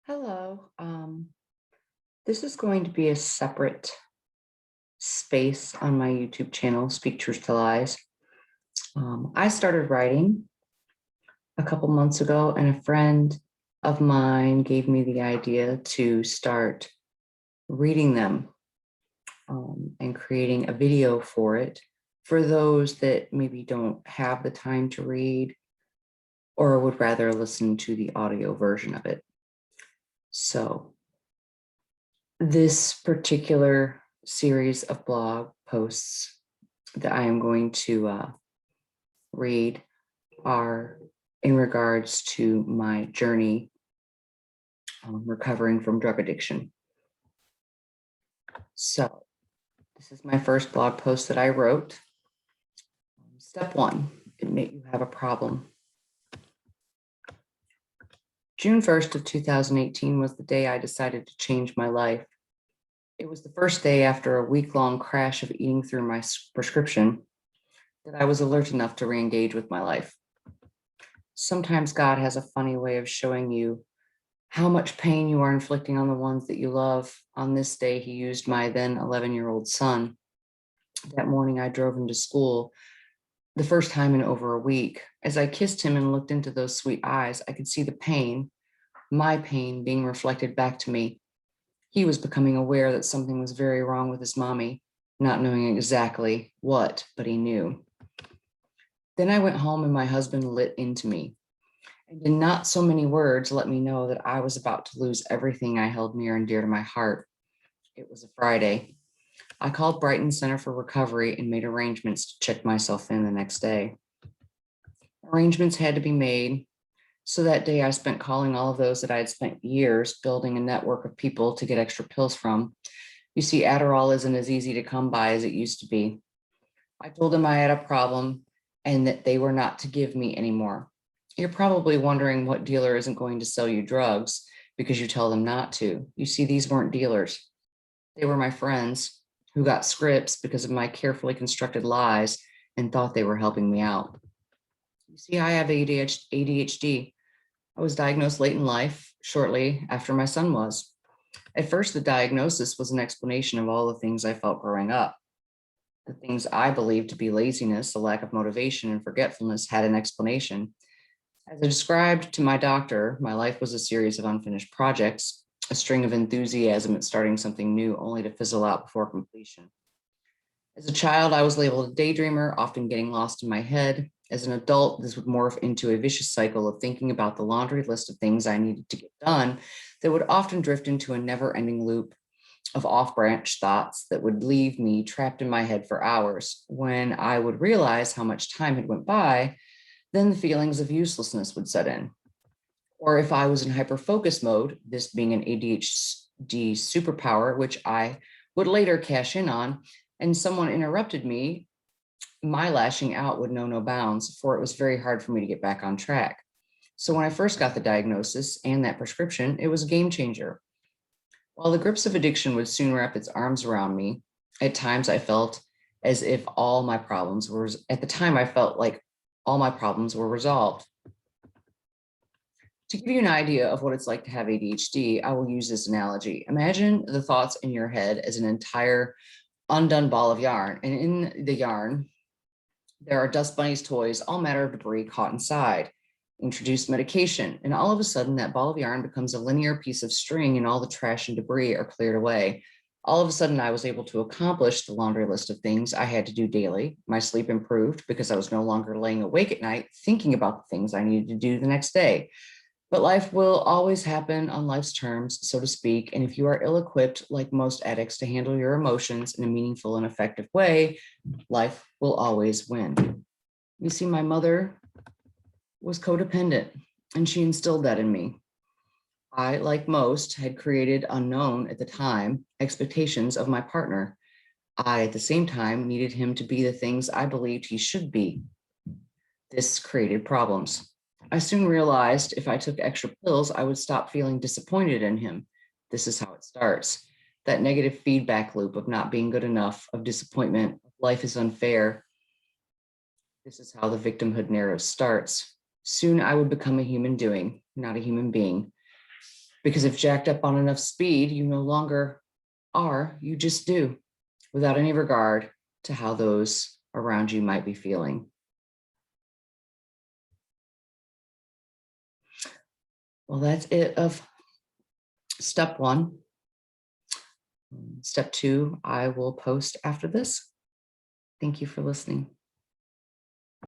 Hello. This is going to be a separate space on my YouTube channel, Speak Truth to Lies. I started writing a couple months ago, and a friend of mine gave me the idea to start reading them and creating a video for it for those that maybe don't have the time to read or would rather listen to the audio version of it. So this particular series of blog posts that I am going to read are in regards to my journey recovering from drug addiction. So this is my first blog post that I wrote. Step 1, admit you have a problem. June 1st of 2018 was the day I decided to change my life. It was the first day after a week-long crash of eating through my prescription that I was alert enough to re-engage with my life. Sometimes God has a funny way of showing you how much pain you are inflicting on the ones that you love. On this day, he used my then 11-year-old son. That morning, I drove him to school the first time in over a week. As I kissed him and looked into those sweet eyes, I could see the pain, my pain, being reflected back to me. He was becoming aware that something was very wrong with his mommy, not knowing exactly what, but he knew. Then I went home and my husband lit into me, and in not so many words let me know that I was about to lose everything I held near and dear to my heart. It was a Friday. I called Brighton Center for Recovery and made arrangements to check myself in the next day. Arrangements had to be made, so that day I spent calling all of those that I had spent years building a network of people to get extra pills from. You see, Adderall isn't as easy to come by as it used to be. I told them I had a problem and that they were not to give me anymore. You're probably wondering what dealer isn't going to sell you drugs because you tell them not to. You see, these weren't dealers. They were my friends who got scripts because of my carefully constructed lies and thought they were helping me out. You see, I have ADHD. I was diagnosed late in life, shortly after my son was. At first, the diagnosis was an explanation of all the things I felt growing up. The things I believed to be laziness, a lack of motivation, and forgetfulness had an explanation. As I described to my doctor, my life was a series of unfinished projects, a string of enthusiasm at starting something new only to fizzle out before completion. As a child, I was labeled a daydreamer, often getting lost in my head. As an adult, this would morph into a vicious cycle of thinking about the laundry list of things I needed to get done that would often drift into a never-ending loop of off-branch thoughts that would leave me trapped in my head for hours. When I would realize how much time had went by, then the feelings of uselessness would set in. Or if I was in hyper-focus mode, this being an ADHD superpower, which I would later cash in on, and someone interrupted me, my lashing out would know no bounds, for it was very hard for me to get back on track. So when I first got the diagnosis and that prescription, it was a game changer. While the grips of addiction would soon wrap its arms around me, at times I felt as if all my problems were, at the time I felt like all my problems were resolved. To give you an idea of what it's like to have ADHD, I will use this analogy. Imagine the thoughts in your head as an entire undone ball of yarn, and in the yarn, there are dust bunnies, toys, all matter of debris caught inside. Introduce medication, and all of a sudden that ball of yarn becomes a linear piece of string and all the trash and debris are cleared away. All of a sudden I was able to accomplish the laundry list of things I had to do daily. My sleep improved because I was no longer laying awake at night thinking about the things I needed to do the next day. But life will always happen on life's terms, so to speak. And if you are ill-equipped, like most addicts, to handle your emotions in a meaningful and effective way, life will always win. You see, my mother was codependent, and she instilled that in me. I, like most, had created unknown at the time expectations of my partner. I, at the same time, needed him to be the things I believed he should be. This created problems. I soon realized if I took extra pills, I would stop feeling disappointed in him. This is how it starts. That negative feedback loop of not being good enough, of disappointment, life is unfair. This is how the victimhood narrative starts. Soon I would become a human doing, not a human being. Because if jacked up on enough speed, you no longer are, you just do, without any regard to how those around you might be feeling. Well, that's it of step 1. Step 2, I will post after this. Thank you for listening.